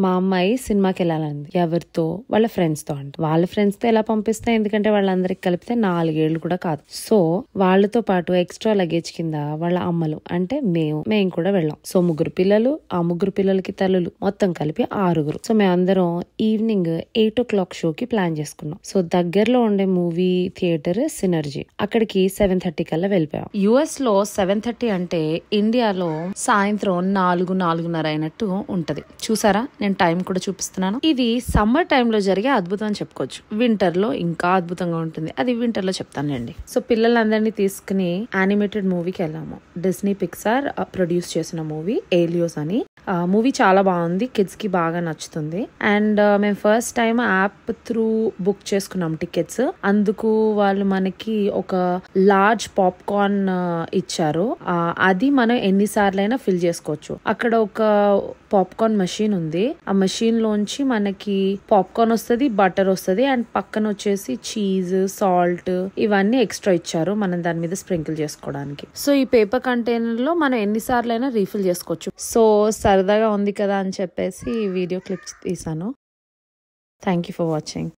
మా అమ్మాయి సినిమాకి వెళ్ళాలండి. ఎవరితో? వాళ్ళ ఫ్రెండ్స్ తో అంట. వాళ్ళ ఫ్రెండ్స్ తో ఎలా పంపిస్తా, ఎందుకంటే వాళ్ళందరికి కలిపితే 4 ఏళ్ళు కూడా కాదు. సో వాళ్ళతో పాటు ఎక్స్ట్రా లగేజ్ కింద వాళ్ళ అమ్మలు అంటే మేము కూడా వెళ్ళాం. సో 3 పిల్లలు, ఆ 3 పిల్లలకి తల్లులు, మొత్తం కలిపి 6. సో మేమందరం ఈవినింగ్ 8 o'clock షోకి ప్లాన్ చేసుకున్నాం. సో దగ్గరలో ఉండే మూవీ థియేటర్ సినర్జీ, అక్కడికి 7:30 కల్లా వెళ్ళిపోయాం. యుఎస్ లో 7:30 అంటే ఇండియాలో సాయంత్రం 4-4:30 అయినట్టు ఉంటది. చూసారా, నేను టైం కూడా చూపిస్తున్నాను. ఇది సమ్మర్ టైమ్ లో జరిగే అద్భుతం అని చెప్పుకోవచ్చు. వింటర్ లో ఇంకా అద్భుతంగా ఉంటుంది. అది వింటర్ లో చెప్తానండి. సో పిల్లలందరినీ తీసుకుని యానిమేటెడ్ మూవీకి వెళ్ళాము. డిస్నీ పిక్సార్ ప్రొడ్యూస్ చేసిన మూవీ ఏలియోస్ అని. మూవీ చాలా బాగుంది, కిడ్స్ కి బాగా నచ్చుతుంది. అండ్ మేము first time app through book చేసుకున్నాం టికెట్స్. అందుకు వాళ్ళు మనకి ఒక లార్జ్ పాప్కార్న్ ఇచ్చారు. అది మనం ఎన్నిసార్లైనా ఫిల్ చేసుకోవచ్చు. అక్కడ ఒక పాప్కార్న్ మెషిన్ ఉంది. ఆ మెషిన్ లోంచి మనకి పాప్కార్న్ వస్తుంది, బటర్ వస్తుంది, అండ్ పక్కన వచ్చేసి చీజ్, సాల్ట్ ఇవన్నీ ఎక్స్ట్రా ఇచ్చారు మనం దాని మీద స్ప్రింకిల్ చేసుకోవడానికి. సో ఈ పేపర్ కంటైనర్ లో మనం ఎన్నిసార్లైనా రీఫిల్ చేసుకోవచ్చు. సో సరదాగా ఉంది కదా అని చెప్పేసి ఈ వీడియో క్లిప్స్ తీసాను. Thank you for watching.